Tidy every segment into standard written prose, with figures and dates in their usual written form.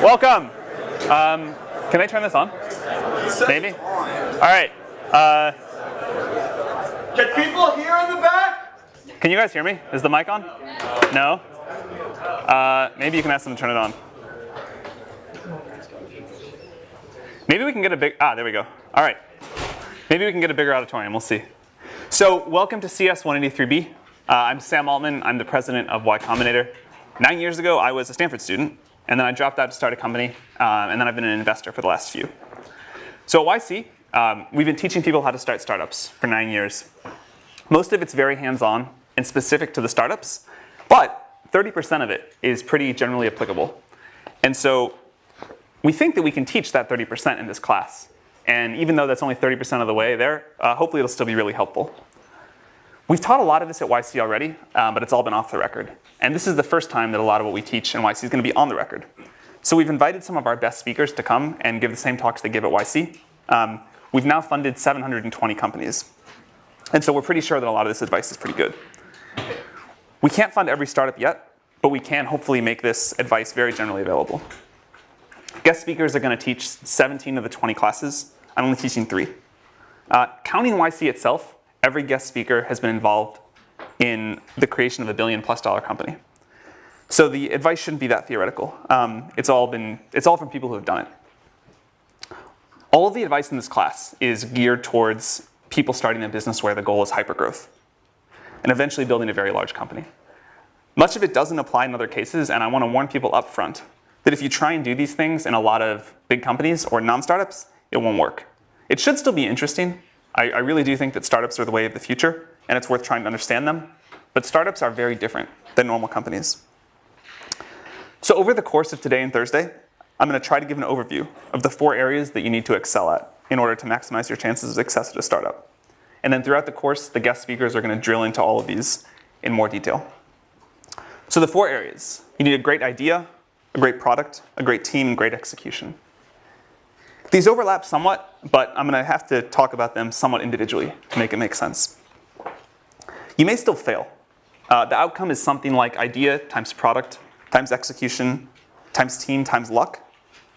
Welcome. Can I turn this on? Maybe? All right. Can people hear in the back? Can you guys hear me? Is the mic on? No? Maybe you can ask them to turn it on. Maybe we can get a big, there we go. All right. Maybe we can get a bigger auditorium, we'll see. So welcome to CS 183B. I'm Sam Altman, I'm the president of Y Combinator. 9 years ago, I was a Stanford student, and then I dropped out to start a company, and then I've been an investor for the last few. So at YC, we've been teaching people how to start startups for 9 years. Most of it's very hands-on and specific to the startups, but 30% of it is pretty generally applicable. And so we think that we can teach that 30% in this class. And even though that's only 30% of the way there, hopefully it'll still be really helpful. We've taught a lot of this at YC already, but it's all been off the record. And this is the first time that a lot of what we teach in YC is going to be on the record. So we've invited some of our best speakers to come and give the same talks they give at YC. We've now funded 720 companies. And so we're pretty sure that a lot of this advice is pretty good. We can't fund every startup yet, but we can hopefully make this advice very generally available. Guest speakers are going to teach 17 of the 20 classes. I'm only teaching 3. Counting YC itself, every guest speaker has been involved in the creation of a $1 billion+ company. So the advice shouldn't be that theoretical. It's all from people who have done it. All of the advice in this class is geared towards people starting a business where the goal is hypergrowth and eventually building a very large company. Much of it doesn't apply in other cases, and I want to warn people up front that if you try and do these things in a lot of big companies or non-startups, it won't work. It should still be interesting. I really do think that startups are the way of the future, and it's worth trying to understand them. But startups are very different than normal companies. So over the course of today and Thursday, I'm going to try to give an overview of the 4 areas that you need to excel at in order to maximize your chances of success at a startup. And then throughout the course, the guest speakers are going to drill into all of these in more detail. So the 4 areas. You need a great idea, a great product, a great team, and great execution. These overlap somewhat, but I'm going to have to talk about them somewhat individually to make it make sense. You may still fail. The outcome is something like idea times product times execution times team times luck,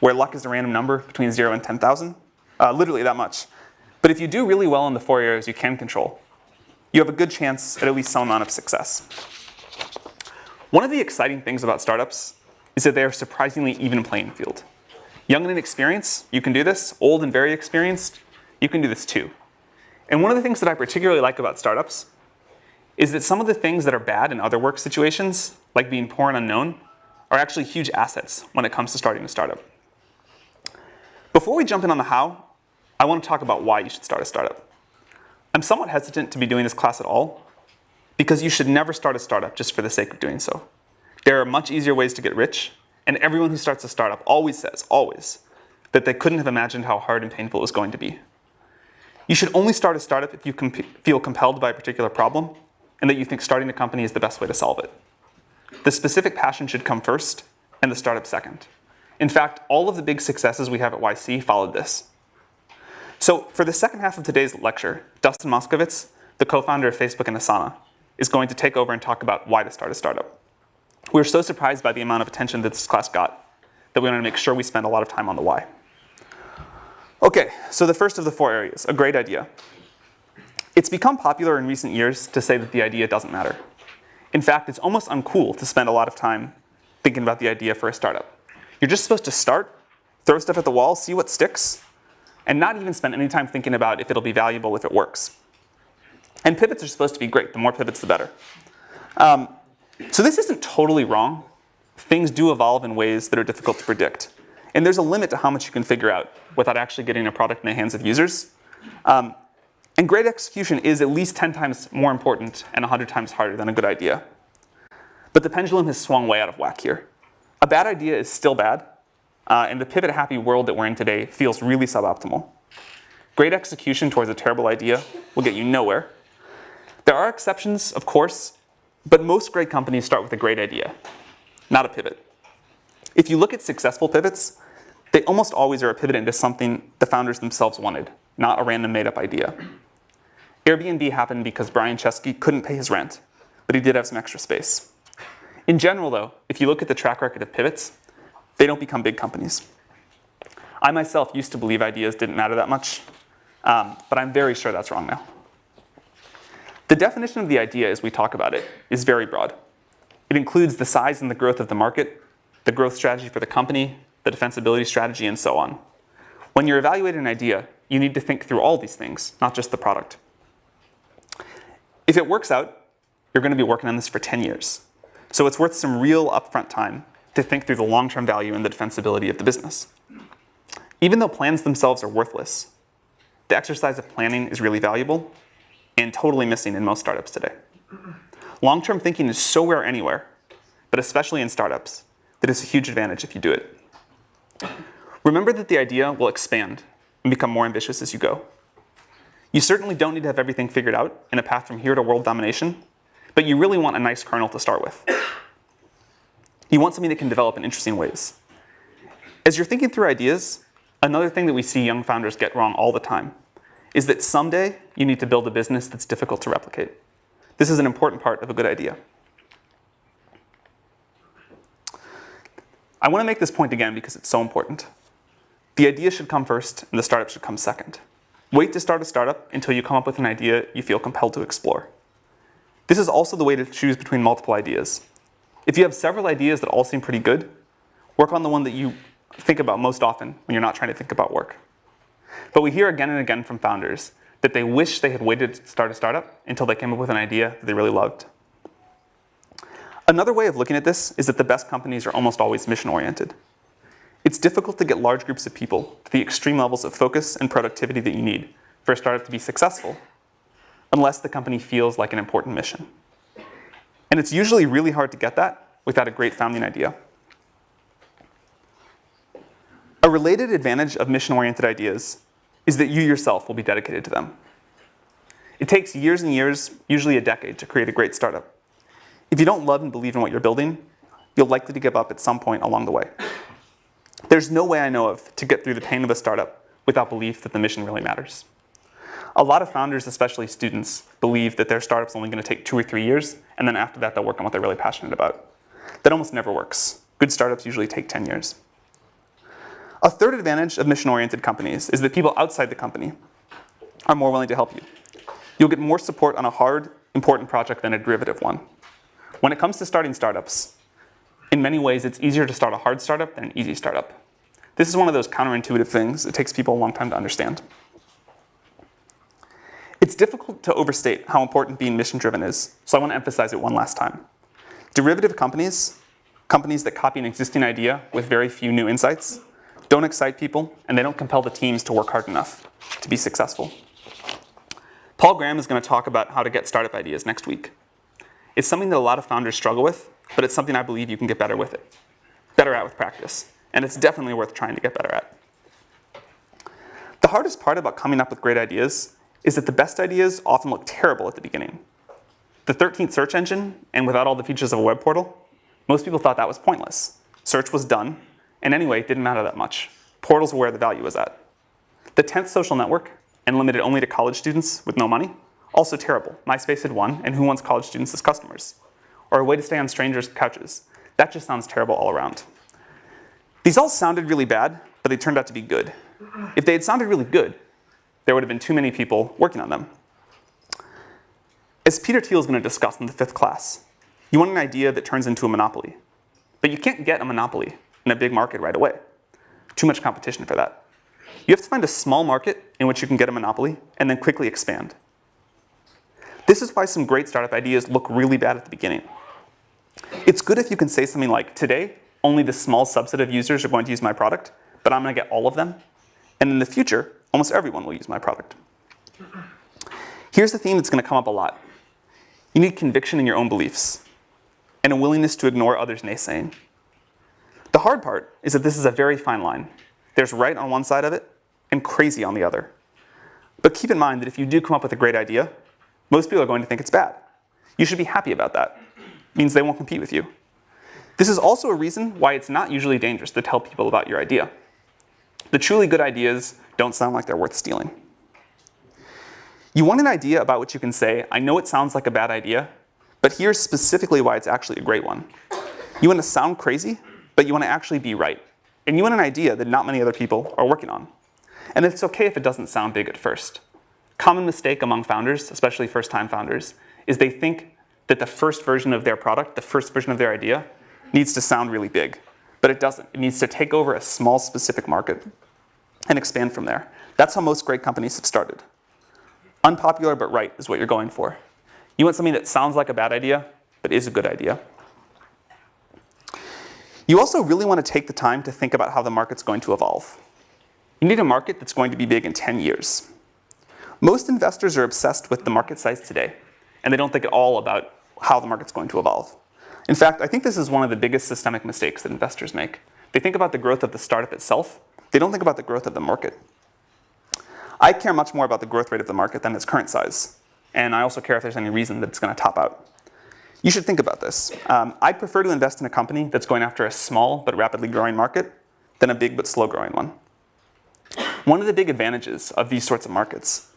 where luck is a random number between 0 and 10,000, literally that much. But if you do really well in the 4 areas you can control, you have a good chance at least some amount of success. One of the exciting things about startups is that they are surprisingly even playing field. Young and inexperienced, you can do this. Old and very experienced, you can do this too. And one of the things that I particularly like about startups is that some of the things that are bad in other work situations, like being poor and unknown, are actually huge assets when it comes to starting a startup. Before we jump in on the how, I want to talk about why you should start a startup. I'm somewhat hesitant to be doing this class at all, because you should never start a startup just for the sake of doing so. There are much easier ways to get rich, and everyone who starts a startup always says, that they couldn't have imagined how hard and painful it was going to be. You should only start a startup if you feel compelled by a particular problem, and that you think starting a company is the best way to solve it. The specific passion should come first, and the startup second. In fact, all of the big successes we have at YC followed this. So for the second half of today's lecture, Dustin Moskovitz, the co-founder of Facebook and Asana, is going to take over and talk about why to start a startup. We were so surprised by the amount of attention that this class got that we wanted to make sure we spend a lot of time on the why. Okay, so the first of the 4 areas, a great idea. It's become popular in recent years to say that the idea doesn't matter. In fact, it's almost uncool to spend a lot of time thinking about the idea for a startup. You're just supposed to start, throw stuff at the wall, see what sticks, and not even spend any time thinking about if it'll be valuable if it works. And pivots are supposed to be great. The more pivots, the better. So this isn't totally wrong. Things do evolve in ways that are difficult to predict. And there's a limit to how much you can figure out without actually getting a product in the hands of users. And great execution is at least 10 times more important and 100 times harder than a good idea. But the pendulum has swung way out of whack here. A bad idea is still bad, and the pivot-happy world that we're in today feels really suboptimal. Great execution towards a terrible idea will get you nowhere. There are exceptions, of course, but most great companies start with a great idea, not a pivot. If you look at successful pivots, they almost always are a pivot into something the founders themselves wanted, not a random made-up idea. Airbnb happened because Brian Chesky couldn't pay his rent, but he did have some extra space. In general, though, if you look at the track record of pivots, They don't become big companies. I myself used to believe ideas didn't matter that much, but I'm very sure that's wrong now. The definition of the idea as we talk about it is very broad. It includes the size and the growth of the market, the growth strategy for the company, the defensibility strategy, and so on. When you're evaluating an idea, you need to think through all these things, not just the product. If it works out, you're going to be working on this for 10 years. So it's worth some real upfront time to think through the long-term value and the defensibility of the business. Even though plans themselves are worthless, the exercise of planning is really valuable and totally missing in most startups today. Long-term thinking is so rare anywhere, but especially in startups, that it's a huge advantage if you do it. Remember that the idea will expand and become more ambitious as you go. You certainly don't need to have everything figured out in a path from here to world domination, but you really want a nice kernel to start with. You want something that can develop in interesting ways. As you're thinking through ideas, another thing that we see young founders get wrong all the time is that someday you need to build a business that's difficult to replicate. This is an important part of a good idea. I want to make this point again because it's so important. The idea should come first and the startup should come second. Wait to start a startup until you come up with an idea you feel compelled to explore. This is also the way to choose between multiple ideas. If you have several ideas that all seem pretty good, work on the one that you think about most often when you're not trying to think about work. But we hear again and again from founders that they wish they had waited to start a startup until they came up with an idea that they really loved. Another way of looking at this is that the best companies are almost always mission-oriented. It's difficult to get large groups of people to the extreme levels of focus and productivity that you need for a startup to be successful, unless the company feels like an important mission. And it's usually really hard to get that without a great founding idea. A related advantage of mission-oriented ideas is that you yourself will be dedicated to them. It takes years and years, usually a decade, to create a great startup. If you don't love and believe in what you're building, you'll likely to give up at some point along the way. There's no way I know of to get through the pain of a startup without belief that the mission really matters. A lot of founders, especially students, believe that their startup's only going to take 2 or 3 years, and then after that they'll work on what they're really passionate about. That almost never works. Good startups usually take 10 years. A third advantage of mission-oriented companies is that people outside the company are more willing to help you. You'll get more support on a hard, important project than a derivative one. When it comes to starting startups, in many ways it's easier to start a hard startup than an easy startup. This is one of those counterintuitive things it takes people a long time to understand. It's difficult to overstate how important being mission-driven is, so I want to emphasize it one last time. Derivative companies, companies that copy an existing idea with very few new insights, don't excite people, and they don't compel the teams to work hard enough to be successful. Paul Graham is going to talk about how to get startup ideas next week. It's something that a lot of founders struggle with, but it's something I believe you can get better at with practice, and it's definitely worth trying to get better at. The hardest part about coming up with great ideas is that the best ideas often look terrible at the beginning. The 13th search engine, and without all the features of a web portal, most people thought that was pointless. Search was done, and anyway, it didn't matter that much. Portals were where the value was at. The 10th social network, and limited only to college students with no money, also terrible. MySpace had won, and who wants college students as customers? Or a way to stay on strangers' couches. That just sounds terrible all around. These all sounded really bad, but they turned out to be good. If they had sounded really good, there would have been too many people working on them. As Peter Thiel is going to discuss in the 5th class, you want an idea that turns into a monopoly. But you can't get a monopoly in a big market right away. Too much competition for that. You have to find a small market in which you can get a monopoly and then quickly expand. This is why some great startup ideas look really bad at the beginning. It's good if you can say something like, today, only this small subset of users are going to use my product, but I'm going to get all of them. And in the future, almost everyone will use my product. Here's the theme that's going to come up a lot. You need conviction in your own beliefs and a willingness to ignore others' naysaying. The hard part is that this is a very fine line. There's right on one side of it and crazy on the other. But keep in mind that if you do come up with a great idea, most people are going to think it's bad. You should be happy about that. It means they won't compete with you. This is also a reason why it's not usually dangerous to tell people about your idea. The truly good ideas don't sound like they're worth stealing. You want an idea about which you can say, I know it sounds like a bad idea, but here's specifically why it's actually a great one. You want to sound crazy, but you want to actually be right. and you want an idea that not many other people are working on. And it's okay if it doesn't sound big at first. Common mistake among founders, especially first-time founders, is they think that the first version of their product, the first version of their idea, needs to sound really big. But it doesn't. It needs to take over a small specific market and expand from there. That's how most great companies have started. Unpopular but right is what you're going for. You want something that sounds like a bad idea, but is a good idea. You also really want to take the time to think about how the market's going to evolve. You need a market that's going to be big in 10 years. Most investors are obsessed with the market size today, and they don't think at all about how the market's going to evolve. In fact, I think this is one of the biggest systemic mistakes that investors make. They think about the growth of the startup itself. They don't think about the growth of the market. I care much more about the growth rate of the market than its current size. And I also care if there's any reason that it's going to top out. You should think about this. I'd prefer to invest in a company that's going after a small but rapidly growing market than a big but slow growing one. One of the big advantages of these sorts of markets,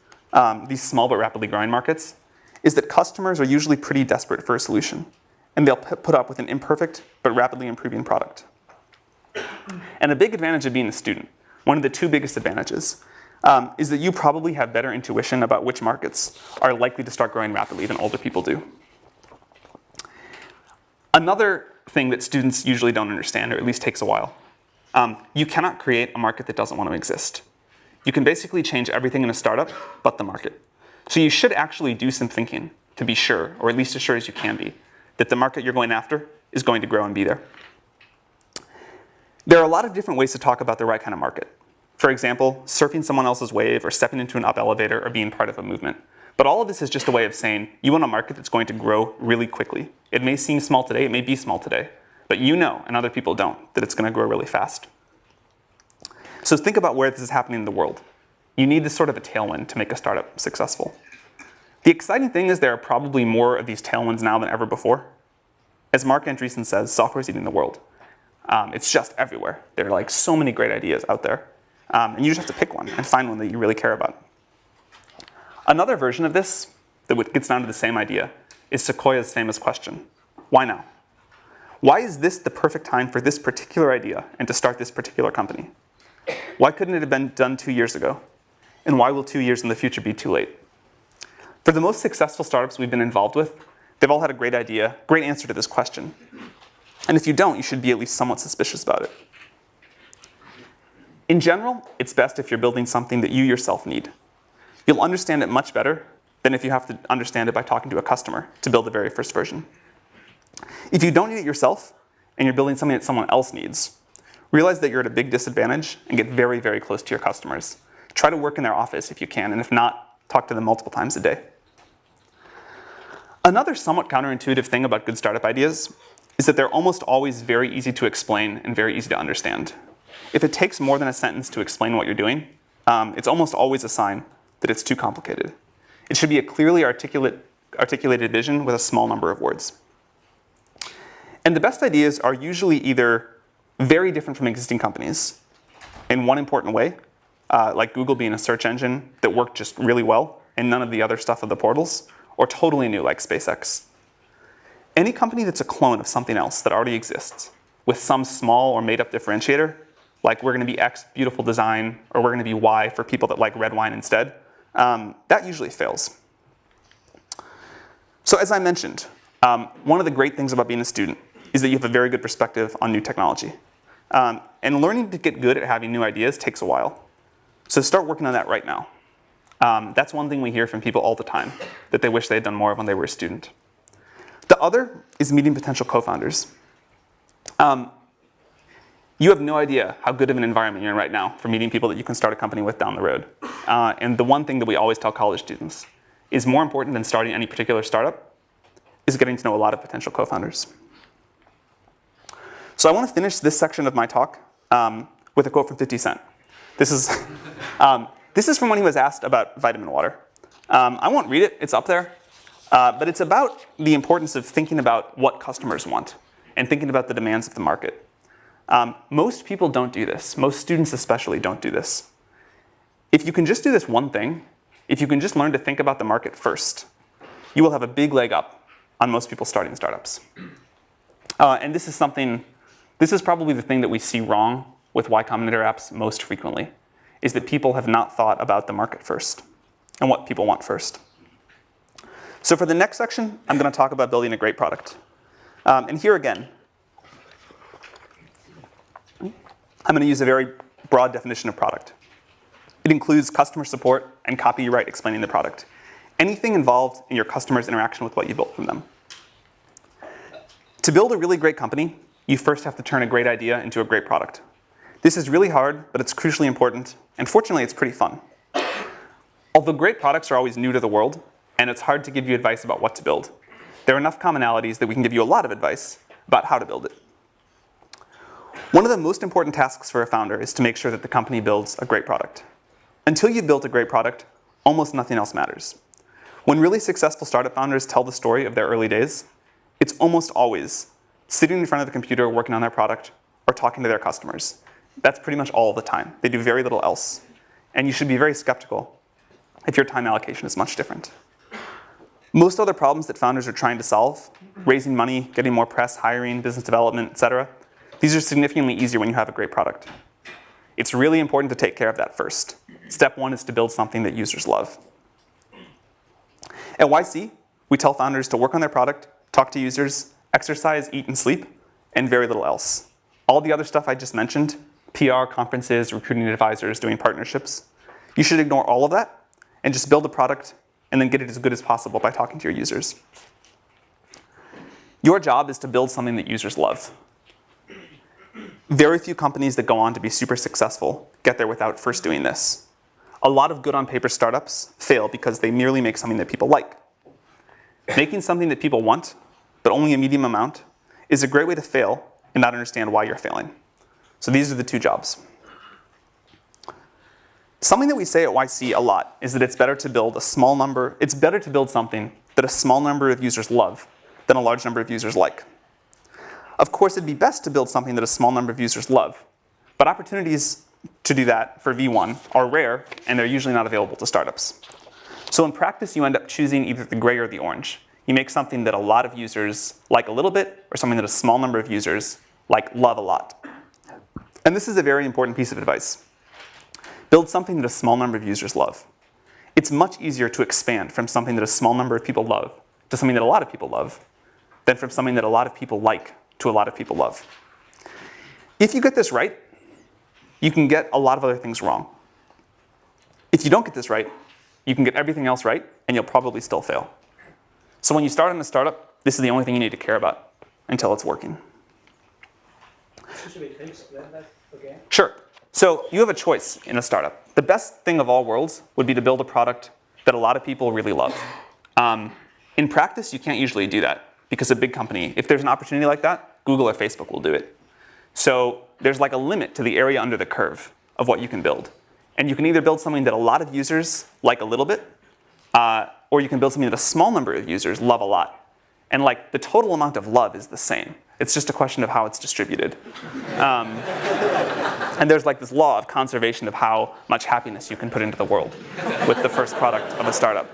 these small but rapidly growing markets, is that customers are usually pretty desperate for a solution. And they'll put up with an imperfect but rapidly improving product. And a big advantage of being a student, one of the two biggest advantages, is that you probably have better intuition about which markets are likely to start growing rapidly than older people do. Another thing that students usually don't understand, or at least takes a while, you cannot create a market that doesn't want to exist. You can basically change everything in a startup but the market. So you should actually do some thinking to be sure, or at least as sure as you can be, that the market you're going after is going to grow and be there. There are a lot of different ways to talk about the right kind of market. For example, surfing someone else's wave or stepping into an up elevator or being part of a movement. But all of this is just a way of saying you want a market that's going to grow really quickly. It may seem small today, it may be small today, but you know, and other people don't, that it's going to grow really fast. So think about where this is happening in the world. You need this sort of a tailwind to make a startup successful. The exciting thing is there are probably more of these tailwinds now than ever before. As Mark Andreessen says, software is eating the world. It's just everywhere. There are like so many great ideas out there. And you just have to pick one and find one that you really care about. Another version of this that gets down to the same idea is Sequoia's famous question, why now? Why is this the perfect time for this particular idea and to start this particular company? Why couldn't it have been done 2 years ago? And why will 2 years in the future be too late? For the most successful startups we've been involved with, they've all had a great idea, great answer to this question. And if you don't, you should be at least somewhat suspicious about it. In general, it's best if you're building something that you yourself need. You'll understand it much better than if you have to understand it by talking to a customer to build the very first version. If you don't need it yourself, and you're building something that someone else needs, realize that you're at a big disadvantage and get very, very close to your customers. Try to work in their office if you can, and if not, talk to them multiple times a day. Another somewhat counterintuitive thing about good startup ideas is that they're almost always very easy to explain and very easy to understand. If it takes more than a sentence to explain what you're doing, it's almost always a sign that it's too complicated. It should be a clearly articulated vision with a small number of words. And the best ideas are usually either very different from existing companies in one important way, like Google being a search engine that worked just really well and none of the other stuff of the portals, or totally new like SpaceX. Any company that's a clone of something else that already exists with some small or made up differentiator, like we're going to be X beautiful design, or we're going to be Y for people that like red wine instead, that usually fails. So as I mentioned, one of the great things about being a student is that you have a very good perspective on new technology. And learning to get good at having new ideas takes a while. So start working on that right now. That's one thing we hear from people all the time, that they wish they had done more of when they were a student. The other is meeting potential co-founders. You have no idea how good of an environment you're in right now for meeting people that you can start a company with down the road. And the one thing that we always tell college students is more important than starting any particular startup is getting to know a lot of potential co-founders. So I want to finish this section of my talk with a quote from 50 Cent. This is from when he was asked about vitamin water. I won't read it, it's up there. But it's about the importance of thinking about what customers want and thinking about the demands of the market. Most people don't do this. Most students especially don't do this. If you can just do this one thing, if you can just learn to think about the market first, you will have a big leg up on most people starting startups. And this is probably the thing that we see wrong with Y Combinator apps most frequently is that people have not thought about the market first and what people want first. So for the next section, I'm going to talk about building a great product. And here again, I'm going to use a very broad definition of product. It includes customer support and copyright explaining the product. Anything involved in your customer's interaction with what you built from them. To build a really great company, you first have to turn a great idea into a great product. This is really hard, but it's crucially important, and fortunately, it's pretty fun. Although great products are always new to the world, and it's hard to give you advice about what to build, there are enough commonalities that we can give you a lot of advice about how to build it. One of the most important tasks for a founder is to make sure that the company builds a great product. Until you've built a great product, almost nothing else matters. When really successful startup founders tell the story of their early days, it's almost always sitting in front of the computer working on their product or talking to their customers. That's pretty much all the time. They do very little else. And you should be very skeptical if your time allocation is much different. Most other problems that founders are trying to solve, raising money, getting more press, hiring, business development, etc., these are significantly easier when you have a great product. It's really important to take care of that first. Step one is to build something that users love. At YC, we tell founders to work on their product, talk to users, exercise, eat, and sleep, and very little else. All the other stuff I just mentioned, PR, conferences, recruiting advisors, doing partnerships, you should ignore all of that and just build a product and then get it as good as possible by talking to your users. Your job is to build something that users love. Very few companies that go on to be super successful get there without first doing this. A lot of good on paper startups fail because they merely make something that people like. Making something that people want, but only a medium amount, is a great way to fail and not understand why you're failing. So these are the two jobs. Something that we say at YC a lot is that it's better to build something that a small number of users love than a large number of users like. Of course, it'd be best to build something that a small number of users love, but opportunities to do that for V1 are rare, and they're usually not available to startups. So in practice, you end up choosing either the gray or the orange. You make something that a lot of users like a little bit, or something that a small number of users love a lot. And this is a very important piece of advice. Build something that a small number of users love. It's much easier to expand from something that a small number of people love to something that a lot of people love than from something that a lot of people like to a lot of people love. If you get this right, you can get a lot of other things wrong. If you don't get this right, you can get everything else right, and you'll probably still fail. So when you start in a startup, this is the only thing you need to care about until it's working. Should we explain that again? Sure. So you have a choice in a startup. The best thing of all worlds would be to build a product that a lot of people really love. In practice, you can't usually do that because a big company, if there's an opportunity like that, Google or Facebook will do it. So there's like a limit to the area under the curve of what you can build. And you can either build something that a lot of users like a little bit, or you can build something that a small number of users love a lot. And the total amount of love is the same. It's just a question of how it's distributed. And there's this law of conservation of how much happiness you can put into the world with the first product of a startup.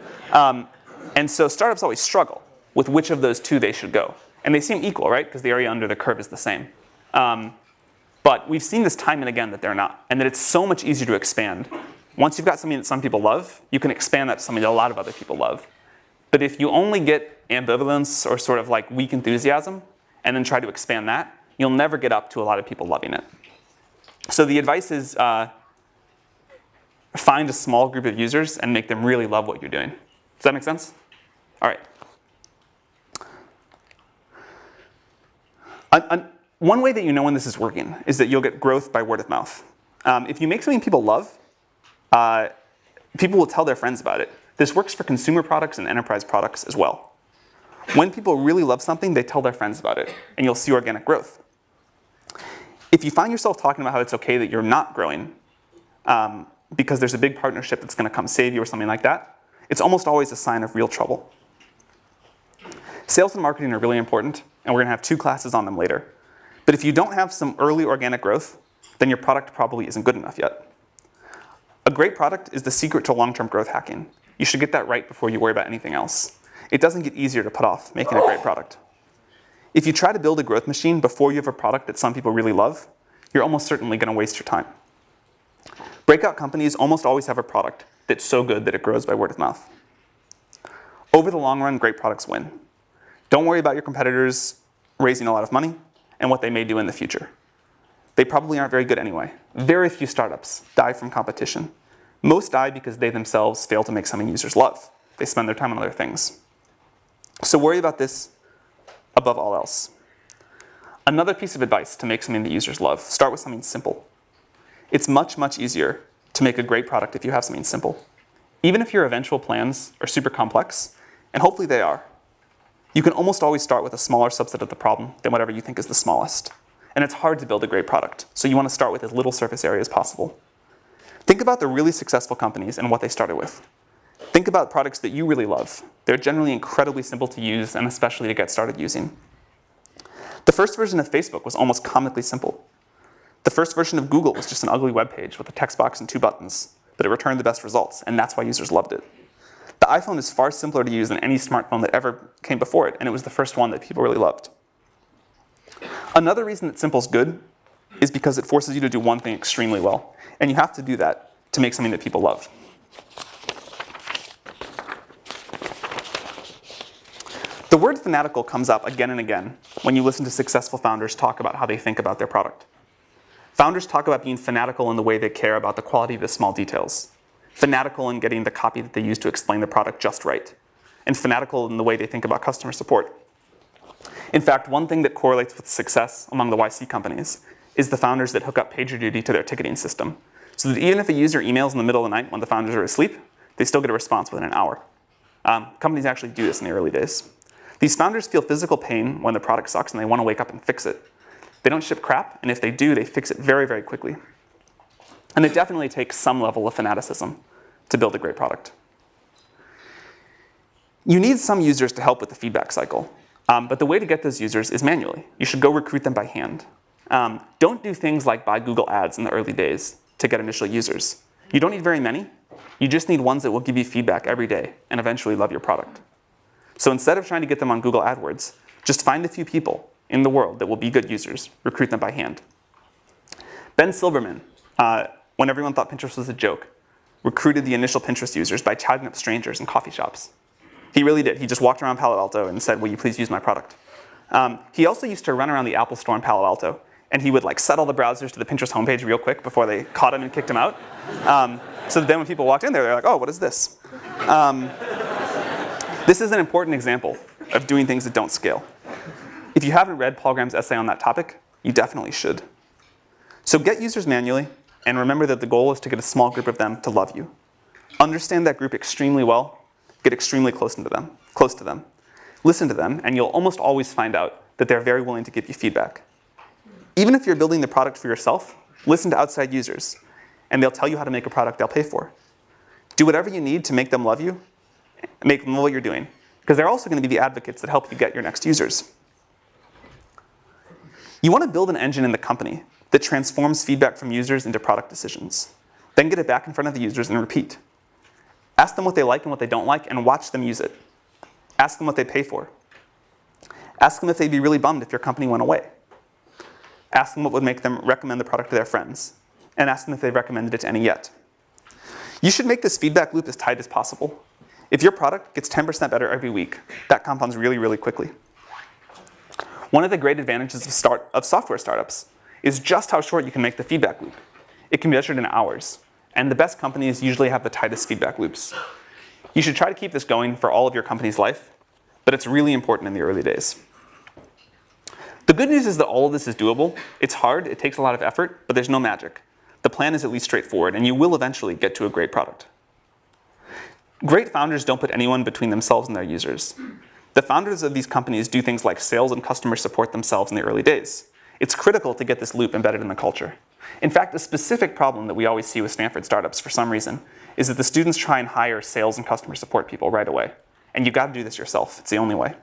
And so startups always struggle with which of those two they should go. And they seem equal, right? Because the area under the curve is the same. But we've seen this time and again that they're not, and that it's so much easier to expand. Once you've got something that some people love, you can expand that to something that a lot of other people love. But if you only get ambivalence or sort of weak enthusiasm, and then try to expand that, you'll never get up to a lot of people loving it. So the advice is find a small group of users and make them really love what you're doing. Does that make sense? All right. One way that you know when this is working is that you'll get growth by word of mouth. If you make something people love, people will tell their friends about it. This works for consumer products and enterprise products as well. When people really love something, they tell their friends about it, and you'll see organic growth. If you find yourself talking about how it's okay that you're not growing because there's a big partnership that's going to come save you or something like that, it's almost always a sign of real trouble. Sales and marketing are really important, and we're going to have 2 classes on them later. But if you don't have some early organic growth, then your product probably isn't good enough yet. A great product is the secret to long-term growth hacking. You should get that right before you worry about anything else. It doesn't get easier to put off making a great product. If you try to build a growth machine before you have a product that some people really love, you're almost certainly going to waste your time. Breakout companies almost always have a product that's so good that it grows by word of mouth. Over the long run, great products win. Don't worry about your competitors raising a lot of money and what they may do in the future. They probably aren't very good anyway. Very few startups die from competition. Most die because they themselves fail to make something users love. They spend their time on other things. So worry about this above all else. Another piece of advice to make something that users love, start with something simple. It's much, much easier to make a great product if you have something simple. Even if your eventual plans are super complex, and hopefully they are, you can almost always start with a smaller subset of the problem than whatever you think is the smallest. And it's hard to build a great product, so you want to start with as little surface area as possible. Think about the really successful companies and what they started with. Think about products that you really love. They're generally incredibly simple to use and especially to get started using. The first version of Facebook was almost comically simple. The first version of Google was just an ugly web page with a text box and 2 buttons, but it returned the best results, and that's why users loved it. The iPhone is far simpler to use than any smartphone that ever came before it, and it was the first one that people really loved. Another reason that simple's good is because it forces you to do one thing extremely well, and you have to do that to make something that people love. The word fanatical comes up again and again when you listen to successful founders talk about how they think about their product. Founders talk about being fanatical in the way they care about the quality of the small details, fanatical in getting the copy that they use to explain the product just right, and fanatical in the way they think about customer support. In fact, one thing that correlates with success among the YC companies is the founders that hook up PagerDuty to their ticketing system, so that even if a user emails in the middle of the night when the founders are asleep, they still get a response within an hour. Companies actually do this in the early days. These founders feel physical pain when the product sucks and they want to wake up and fix it. They don't ship crap, and if they do, they fix it very, very quickly. And it definitely takes some level of fanaticism to build a great product. You need some users to help with the feedback cycle, but the way to get those users is manually. You should go recruit them by hand. Don't do things like buy Google Ads in the early days to get initial users. You don't need very many. You just need ones that will give you feedback every day and eventually love your product. So instead of trying to get them on Google AdWords, just find a few people in the world that will be good users, recruit them by hand. Ben Silbermann, when everyone thought Pinterest was a joke, recruited the initial Pinterest users by chatting up strangers in coffee shops. He really did. He just walked around Palo Alto and said, will you please use my product? He also used to run around the Apple store in Palo Alto, and he would set all the browsers to the Pinterest homepage real quick before they caught him and kicked him out. So then when people walked in there, they're like, oh, what is this? This is an important example of doing things that don't scale. If you haven't read Paul Graham's essay on that topic, you definitely should. So get users manually, and remember that the goal is to get a small group of them to love you. Understand that group extremely well, get extremely close to them. Listen to them, and you'll almost always find out that they're very willing to give you feedback. Even if you're building the product for yourself, listen to outside users, and they'll tell you how to make a product they'll pay for. Do whatever you need to make them love you, make them know what you're doing, because they're also going to be the advocates that help you get your next users. You want to build an engine in the company that transforms feedback from users into product decisions. Then get it back in front of the users and repeat. Ask them what they like and what they don't like, and watch them use it. Ask them what they pay for. Ask them if they'd be really bummed if your company went away. Ask them what would make them recommend the product to their friends, and ask them if they've recommended it to any yet. You should make this feedback loop as tight as possible. If your product gets 10% better every week, that compounds really, really quickly. One of the great advantages of software startups is just how short you can make the feedback loop. It can be measured in hours, and the best companies usually have the tightest feedback loops. You should try to keep this going for all of your company's life, but it's really important in the early days. The good news is that all of this is doable. It's hard, it takes a lot of effort, but there's no magic. The plan is at least straightforward, and you will eventually get to a great product. Great founders don't put anyone between themselves and their users. The founders of these companies do things like sales and customer support themselves in the early days. It's critical to get this loop embedded in the culture. In fact, a specific problem that we always see with Stanford startups for some reason is that the students try and hire sales and customer support people right away. And you've got to do this yourself. It's the only way.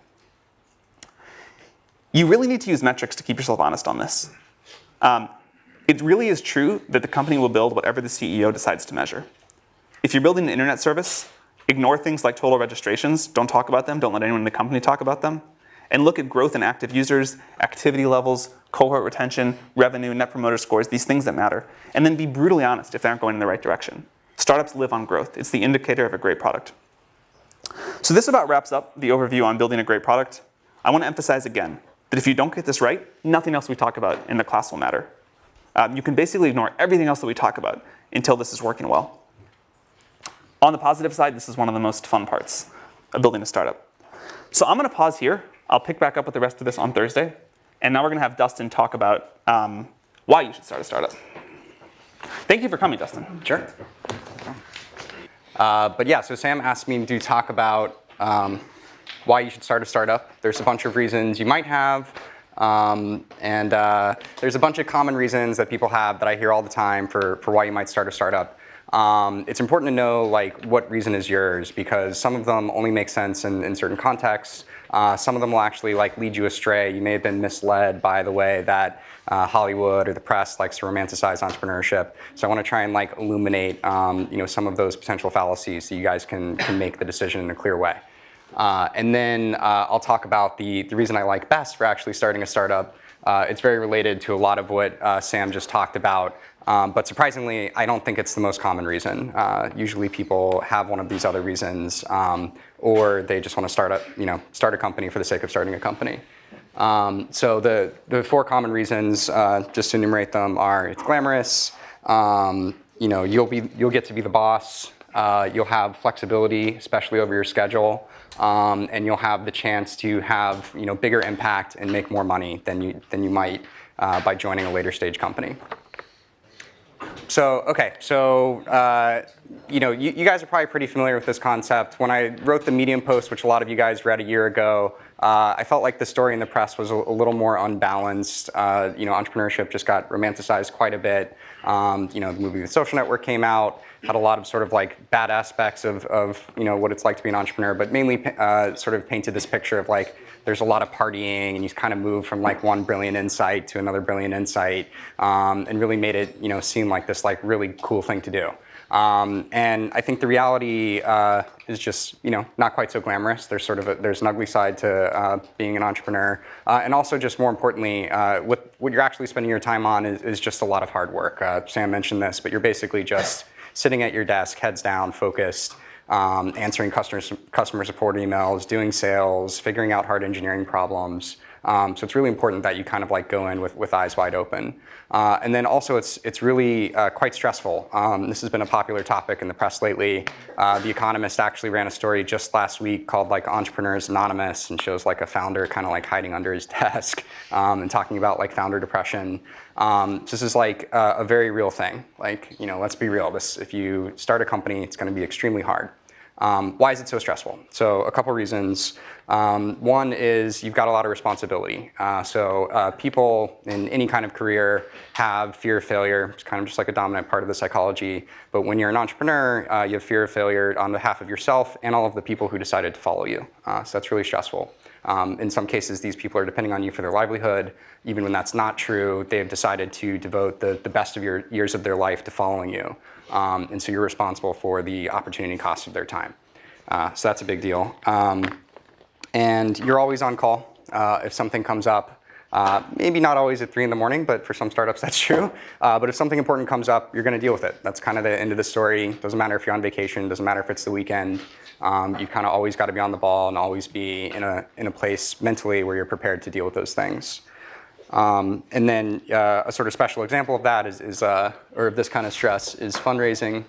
You really need to use metrics to keep yourself honest on this. It really is true that the company will build whatever the CEO decides to measure. If you're building an internet service, ignore things like total registrations. Don't talk about them. Don't let anyone in the company talk about them. And look at growth in active users, activity levels, cohort retention, revenue, net promoter scores, these things that matter. And then be brutally honest if they aren't going in the right direction. Startups live on growth. It's the indicator of a great product. So this about wraps up the overview on building a great product. I want to emphasize again that if you don't get this right, nothing else we talk about in the class will matter. You can basically ignore everything else that we talk about until this is working well. On the positive side, this is one of the most fun parts of building a startup. So I'm going to pause here. I'll pick back up with the rest of this on Thursday. And now we're going to have Dustin talk about why you should start a startup. Thank you for coming, Dustin. Sure. But yeah, so Sam asked me to talk about why you should start a startup. There's a bunch of reasons you might have. And there's a bunch of common reasons that people have that I hear all the time for why you might start a startup. It's important to know like what reason is yours, because some of them only make sense in certain contexts. Some of them will actually like lead you astray. You may have been misled by the way that Hollywood or the press likes to romanticize entrepreneurship. So I want to try and like illuminate some of those potential fallacies so you guys can make the decision in a clear way. And then I'll talk about the reason I like best for actually starting a startup. It's very related to a lot of what Sam just talked about. But surprisingly, I don't think it's the most common reason. Usually people have one of these other reasons, or they just want to start a company for the sake of starting a company. So the four common reasons, just to enumerate them, are it's glamorous, you'll get to be the boss, you'll have flexibility, especially over your schedule, and you'll have the chance to have bigger impact and make more money than you might by joining a later stage company. So, okay, you guys are probably pretty familiar with this concept. When I wrote the Medium post, which a lot of you guys read a year ago, I felt like the story in the press was a little more unbalanced. Entrepreneurship just got romanticized quite a bit. The movie The Social Network came out, had a lot of sort of like bad aspects of what it's like to be an entrepreneur, but mainly sort of painted this picture of like there's a lot of partying and you kind of move from like one brilliant insight to another brilliant insight, and really made it seem like this like really cool thing to do. And I think the reality is just not quite so glamorous. There's an ugly side to being an entrepreneur, and also just more importantly, what you're actually spending your time on is just a lot of hard work. Sam mentioned this, but you're basically just sitting at your desk, heads down, focused, answering customer support emails, doing sales, figuring out hard engineering problems. So it's really important that you kind of like go in with eyes wide open. And then also it's really quite stressful. This has been a popular topic in the press lately. The Economist actually ran a story just last week called like Entrepreneurs Anonymous, and shows like a founder kind of like hiding under his desk and talking about like founder depression. This is like a very real thing. Like, let's be real. If you start a company, it's going to be extremely hard. Why is it so stressful? So a couple reasons. One is you've got a lot of responsibility. People in any kind of career have fear of failure. It's kind of just like a dominant part of the psychology. But when you're an entrepreneur, you have fear of failure on behalf of yourself and all of the people who decided to follow you. So that's really stressful. In some cases, these people are depending on you for their livelihood. Even when that's not true, they have decided to devote the best of your years of their life to following you. And so you're responsible for the opportunity cost of their time. So that's a big deal. And you're always on call if something comes up. Maybe not always at 3 in the morning, but for some startups that's true. But if something important comes up, you're going to deal with it. That's kind of the end of the story. Doesn't matter if you're on vacation. Doesn't matter if it's the weekend. You've kind of always got to be on the ball and always be in a place mentally where you're prepared to deal with those things. And then a sort of special example of that or of this kind of stress is fundraising.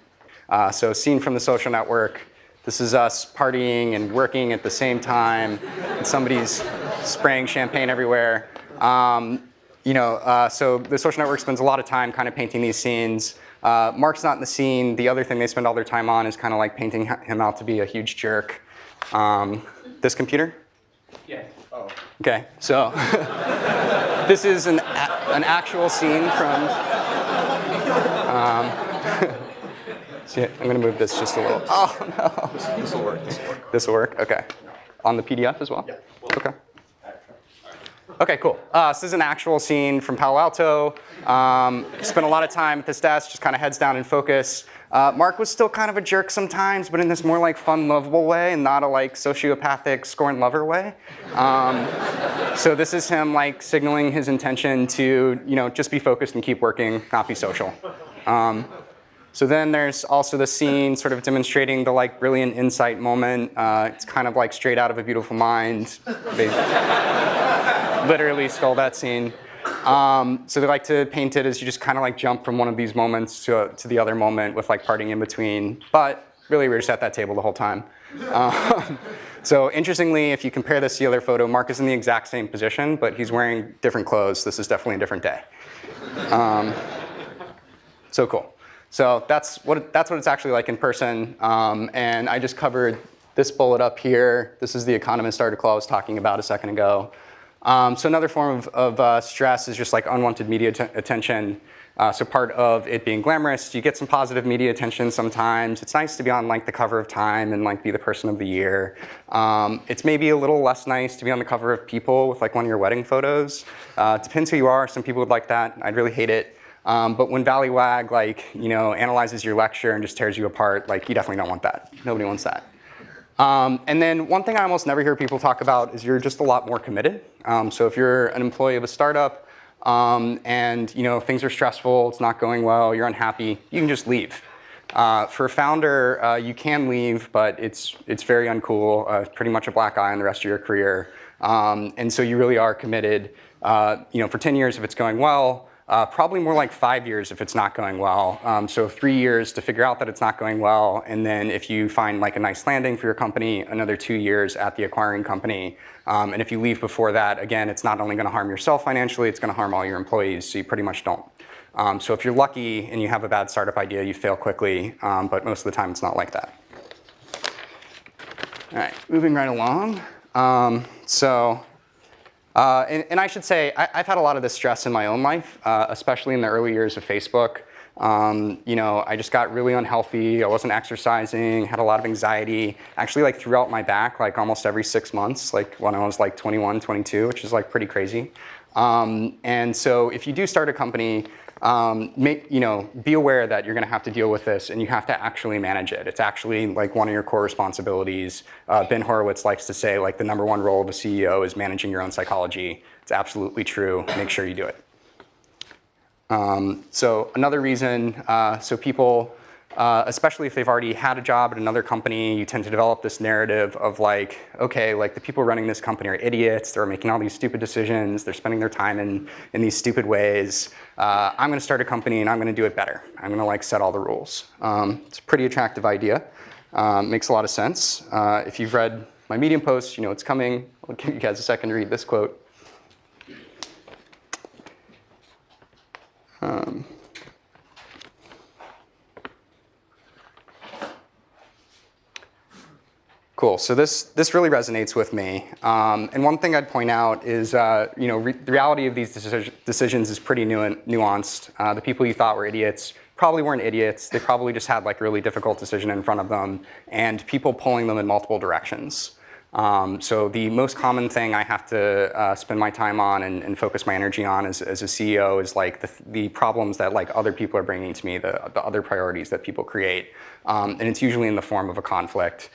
So seen from The Social Network, this is us partying and working at the same time, and somebody's spraying champagne everywhere. So The Social Network spends a lot of time kind of painting these scenes. Mark's not in the scene. The other thing they spend all their time on is kind of like painting him out to be a huge jerk. This computer? Yeah. Oh. Okay, so this is an actual scene from. See, I'm going to move this just a little. Oh no. This will work. This will work. Okay. On the PDF as well. Yeah. Okay. Okay, cool. This is an actual scene from Palo Alto. Spent a lot of time at this desk, just kind of heads down and focus. Mark was still kind of a jerk sometimes, but in this more like fun, lovable way, and not a like sociopathic scorn lover way. So this is him like signaling his intention to just be focused and keep working, not be social. So then there's also the scene sort of demonstrating the like brilliant insight moment. It's kind of like straight out of A Beautiful Mind. They literally stole that scene. So they like to paint it as you just kind of like jump from one of these moments to the other moment with like parting in between. But really, we were just at that table the whole time. So interestingly, if you compare this to the other photo, Mark is in the exact same position, but he's wearing different clothes. This is definitely a different day. So cool. So that's what it's actually like in person. And I just covered this bullet up here. This is the Economist article I was talking about a second ago. So another form of stress is just like unwanted media attention. So part of it being glamorous, you get some positive media attention sometimes. It's nice to be on like the cover of Time and like be the person of the year. It's maybe a little less nice to be on the cover of People with like one of your wedding photos. It depends who you are. Some people would like that. I'd really hate it. But when Valleywag analyzes your lecture and just tears you apart, like you definitely don't want that. Nobody wants that. And then one thing I almost never hear people talk about is you're just a lot more committed. So if you're an employee of a startup and things are stressful, it's not going well, you're unhappy, you can just leave. For a founder, you can leave, but it's very uncool, pretty much a black eye on the rest of your career. And so you really are committed. For 10 years if it's going well, probably more like 5 years if it's not going well. So 3 years to figure out that it's not going well, and then if you find like a nice landing for your company, another 2 years at the acquiring company. And if you leave before that, again, it's not only going to harm yourself financially, it's going to harm all your employees, so you pretty much don't. So if you're lucky and you have a bad startup idea, you fail quickly, but most of the time it's not like that. All right, moving right along. And I should say, I've had a lot of this stress in my own life, especially in the early years of Facebook. I just got really unhealthy. I wasn't exercising, had a lot of anxiety, actually like throughout my back, like almost every 6 months, like when I was like 21, 22, which is like pretty crazy. And so if you do start a company, be aware that you're going to have to deal with this and you have to actually manage it. It's actually like one of your core responsibilities. Ben Horowitz likes to say like the #1 role of a CEO is managing your own psychology. It's absolutely true. Make sure you do it. So another reason, so people, especially if they've already had a job at another company, you tend to develop this narrative of like, okay, like the people running this company are idiots. They're making all these stupid decisions. They're spending their time in these stupid ways. I'm going to start a company and I'm going to do it better. I'm going to like set all the rules. It's a pretty attractive idea. Makes a lot of sense. If you've read my Medium post, you know it's coming. I'll give you guys a second to read this quote. Cool. So this really resonates with me. And one thing I'd point out is, the reality of these decisions is pretty nuanced. The people you thought were idiots probably weren't idiots. They probably just had like a really difficult decision in front of them, and people pulling them in multiple directions. So the most common thing I have to spend my time on and focus my energy on as a CEO is like the problems that like other people are bringing to me, the other priorities that people create. And it's usually in the form of a conflict.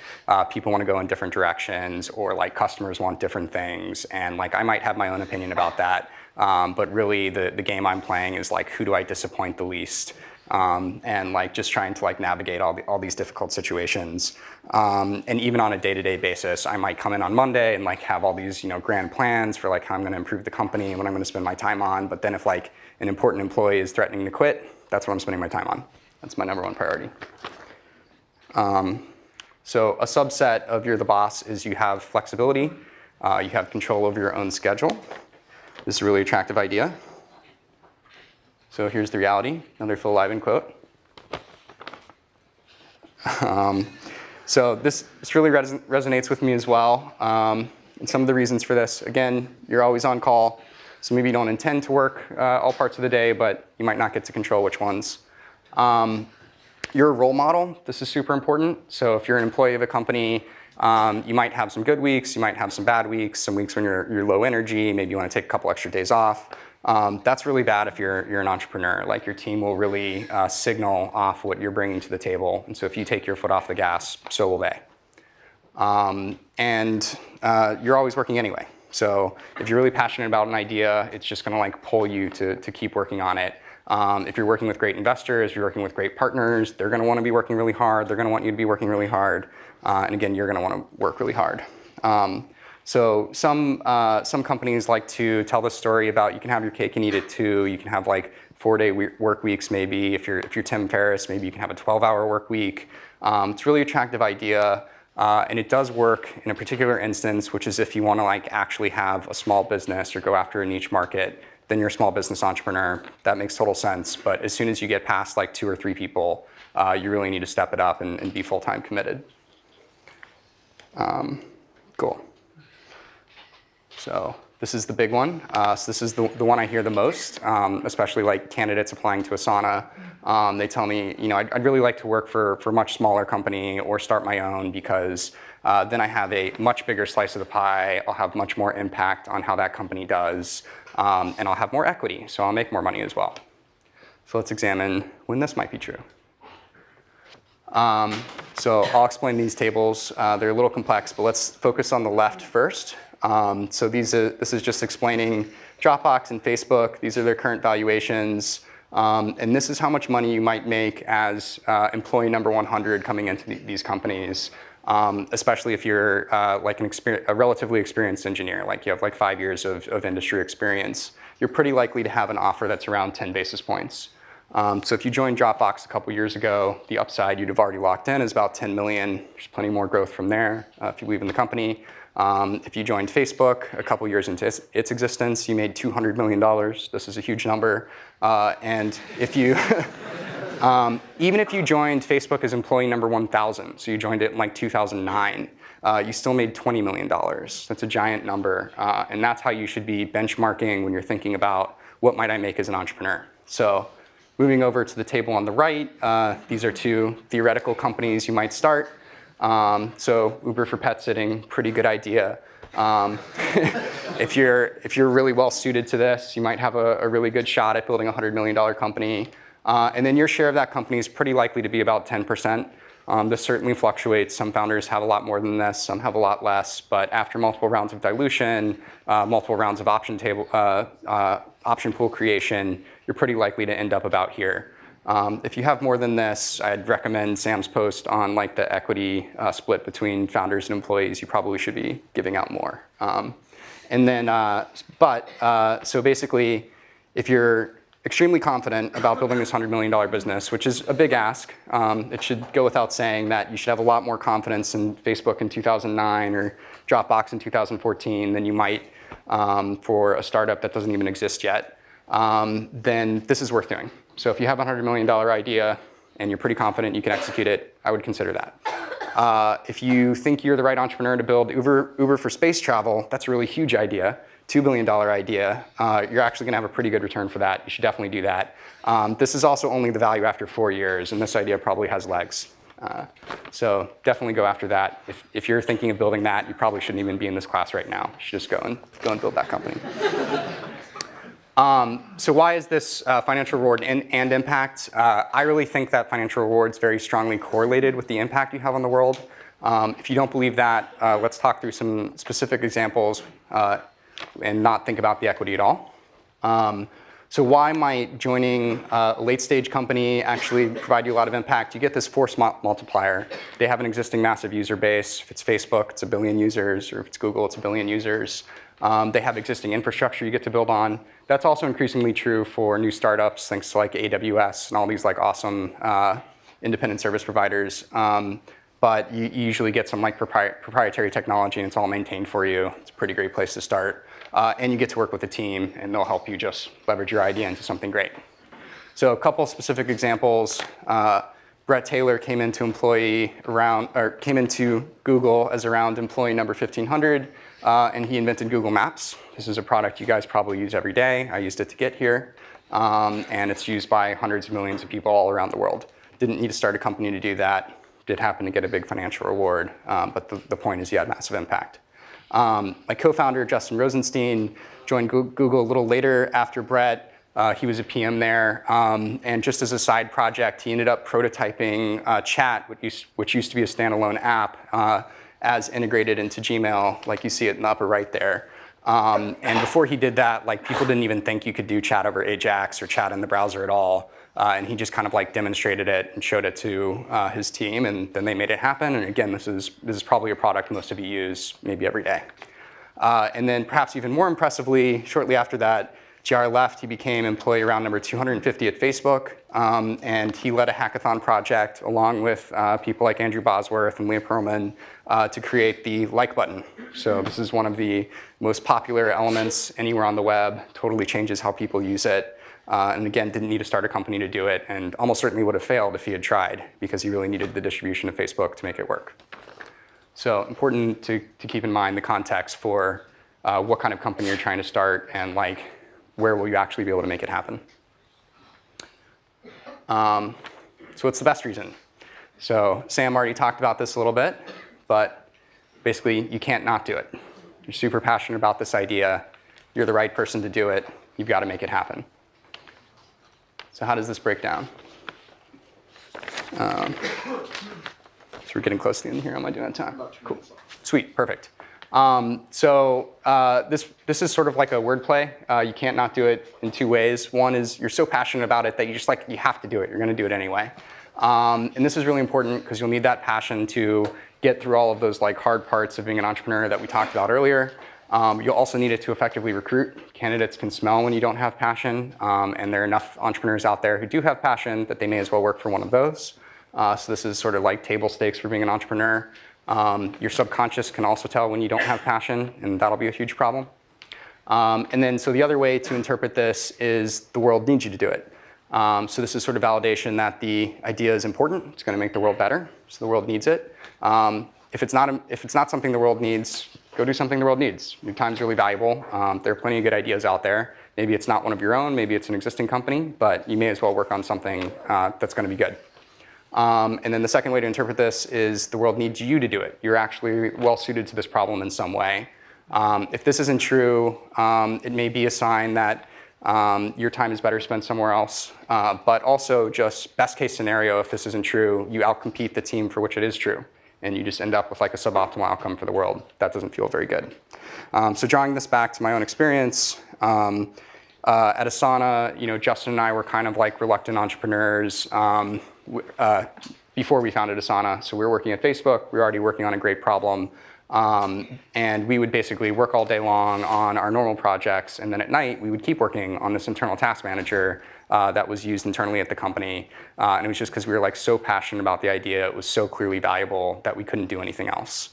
People want to go in different directions, or like customers want different things. And like I might have my own opinion about that. But really the game I'm playing is like, who do I disappoint the least? And like just trying to like navigate all these difficult situations. And even on a day-to-day basis, I might come in on Monday and like have all these grand plans for like how I'm going to improve the company and what I'm going to spend my time on. But then if like an important employee is threatening to quit, that's what I'm spending my time on. That's my #1 priority. So a subset of you're the boss is you have flexibility. You have control over your own schedule. This is a really attractive idea. So here's the reality, another Phil Liven quote. So this really resonates with me as well. And some of the reasons for this, again, you're always on call. So maybe you don't intend to work all parts of the day, but you might not get to control which ones. You're a role model. This is super important. So if you're an employee of a company You might have some good weeks, you might have some bad weeks, some weeks when you're low energy, maybe you want to take a couple extra days off. That's really bad if you're an entrepreneur. Like your team will really signal off what you're bringing to the table. And so if you take your foot off the gas, so will they. You're always working anyway. So if you're really passionate about an idea, it's just going to like pull you to keep working on it. If you're working with great investors, if you're working with great partners, they're going to want to be working really hard. They're going to want you to be working really hard. And again, you're going to want to work really hard. So some companies like to tell the story about you can have your cake and eat it too. You can have like 4-day work weeks maybe. If you're Tim Ferriss, maybe you can have a 12-hour work week. It's a really attractive idea. And it does work in a particular instance, which is if you want to like actually have a small business or go after a niche market, then you're a small business entrepreneur. That makes total sense. But as soon as you get past like 2 or 3 people, you really need to step it up and be full-time committed. Cool. So this is the big one. So this is the one I hear the most, especially like candidates applying to Asana. They tell me, I'd really like to work for a much smaller company or start my own because then I have a much bigger slice of the pie. I'll have much more impact on how that company does, and I'll have more equity, so I'll make more money as well. So let's examine when this might be true. So I'll explain these tables. They're a little complex, but let's focus on the left first. So this is just explaining Dropbox and Facebook. These are their current valuations. And this is how much money you might make as employee number 100 coming into these companies, especially if you're like a relatively experienced engineer, like you have like 5 years of industry experience. You're pretty likely to have an offer that's around 10 basis points. So if you joined Dropbox a couple years ago, the upside you'd have already locked in is about 10 million. There's plenty more growth from there if you believe in the company. If you joined Facebook a couple years into its existence, you made $200 million. This is a huge number. And if you, even if you joined Facebook as employee number 1,000, so you joined it in like 2009, you still made $20 million. That's a giant number. And that's how you should be benchmarking when you're thinking about what might I make as an entrepreneur. So moving over to the table on the right, these are 2 theoretical companies you might start. So Uber for pet sitting, pretty good idea. If you're really well suited to this, you might have a really good shot at building a $100 million company. And then your share of that company is pretty likely to be about 10%. This certainly fluctuates. Some founders have a lot more than this, some have a lot less. But after multiple rounds of dilution, multiple rounds of option pool creation, you're pretty likely to end up about here. If you have more than this, I'd recommend Sam's post on like the equity split between founders and employees. You probably should be giving out more. So basically, if you're extremely confident about building this $100 million business, which is a big ask, it should go without saying that you should have a lot more confidence in Facebook in 2009 or Dropbox in 2014 than you might for a startup that doesn't even exist yet. Then this is worth doing. So if you have a $100 million idea and you're pretty confident you can execute it, I would consider that. If you think you're the right entrepreneur to build Uber for space travel, that's a really huge idea, $2 billion idea. You're actually going to have a pretty good return for that. You should definitely do that. This is also only the value after 4 years, and this idea probably has legs. So definitely go after that. If you're thinking of building that, you probably shouldn't even be in this class right now. You should just go and build that company. So why is this financial reward and impact? I really think that financial reward is very strongly correlated with the impact you have on the world. If you don't believe that, let's talk through some specific examples and not think about the equity at all. So why might joining a late stage company actually provide you a lot of impact? You get this force multiplier. They have an existing massive user base. If it's Facebook, it's 1 billion users, or if it's Google, it's 1 billion users. They have existing infrastructure you get to build on. That's also increasingly true for new startups, thanks to like AWS and all these like awesome independent service providers. But you usually get some like proprietary technology and it's all maintained for you. It's a pretty great place to start. And you get to work with a team and they'll help you just leverage your idea into something great. So a couple specific examples. Brett Taylor came into Google as around employee number 1,500, and he invented Google Maps. This is a product you guys probably use every day. I used it to get here, and it's used by hundreds of millions of people all around the world. Didn't need to start a company to do that. did happen to get a big financial reward, but the point is you had massive impact. My co-founder, Justin Rosenstein, joined Google a little later after Brett. He was a PM there, and just as a side project, he ended up prototyping Chat, which used to be a standalone app, as integrated into Gmail, like you see it in the upper right there. And before he did that, like people didn't even think you could do chat over Ajax or chat in the browser at all. And he just kind of like demonstrated it and showed it to his team, and then they made it happen. And again, this is probably a product most of you use maybe every day. And then perhaps even more impressively, shortly after that, JR left. He became employee round number 250 at Facebook, and he led a hackathon project along with people like Andrew Bosworth and Leah Pearlman to create the like button. So this is one of the most popular elements anywhere on the web, totally changes how people use it. And again, didn't need to start a company to do it, and almost certainly would have failed if he had tried, because he really needed the distribution of Facebook to make it work. So important to keep in mind the context for what kind of company you're trying to start, and like where will you actually be able to make it happen. So what's the best reason? So Sam already talked about this a little bit, but basically you can't not do it. You're super passionate about this idea. You're the right person to do it. You've got to make it happen. So how does this break down? So we're getting close to the end here. Am I doing on time? Cool. Sweet. Perfect. This is sort of like a wordplay. You can't not do it in two ways. One is you're so passionate about it that you have to do it. You're going to do it anyway. And this is really important because you'll need that passion to get through all of those like hard parts of being an entrepreneur that we talked about earlier. You'll also need it to effectively recruit. Candidates can smell when you don't have passion, and there are enough entrepreneurs out there who do have passion that they may as well work for one of those. So this is sort of like table stakes for being an entrepreneur. Your subconscious can also tell when you don't have passion, and that'll be a huge problem. And then, so the other way to interpret this is the world needs you to do it. So this is sort of validation that the idea is important. It's going to make the world better, so the world needs it. If it's not something the world needs, go do something the world needs. Your time's really valuable. There are plenty of good ideas out there. Maybe it's not one of your own, maybe it's an existing company, but you may as well work on something that's going to be good. And then the second way to interpret this is the world needs you to do it. You're actually well suited to this problem in some way. If this isn't true, it may be a sign that your time is better spent somewhere else. But also, just best case scenario, if this isn't true, you outcompete the team for which it is true, and you just end up with like a suboptimal outcome for the world. That doesn't feel very good. So drawing this back to my own experience, at Asana, Justin and I were kind of like reluctant entrepreneurs before we founded Asana. So we were working at Facebook. We were already working on a great problem. And we would basically work all day long on our normal projects. And then at night, we would keep working on this internal task manager that was used internally at the company. And it was just because we were like so passionate about the idea. It was so clearly valuable that we couldn't do anything else.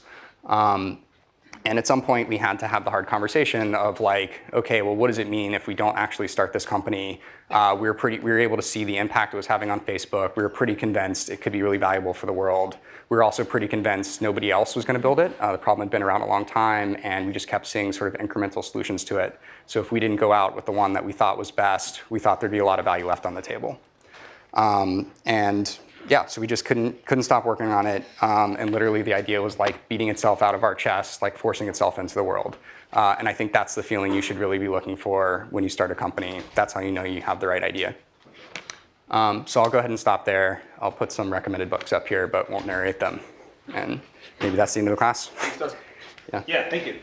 And at some point, we had to have the hard conversation of like, okay, well, what does it mean if we don't actually start this company? We were able to see the impact it was having on Facebook. We were pretty convinced it could be really valuable for the world. We were also pretty convinced nobody else was going to build it. The problem had been around a long time, and we just kept seeing sort of incremental solutions to it. So if we didn't go out with the one that we thought was best, we thought there'd be a lot of value left on the table. And yeah, so we just couldn't stop working on it. And literally the idea was like beating itself out of our chest, like forcing itself into the world. And I think that's the feeling you should really be looking for when you start a company. That's how you know you have the right idea. So I'll go ahead and stop there. I'll put some recommended books up here, but won't narrate them. And maybe that's the end of the class. Yeah, thank you.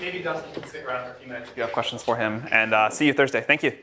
Maybe Dustin can stick around for a few minutes if you have questions for him. And see you Thursday. Thank you.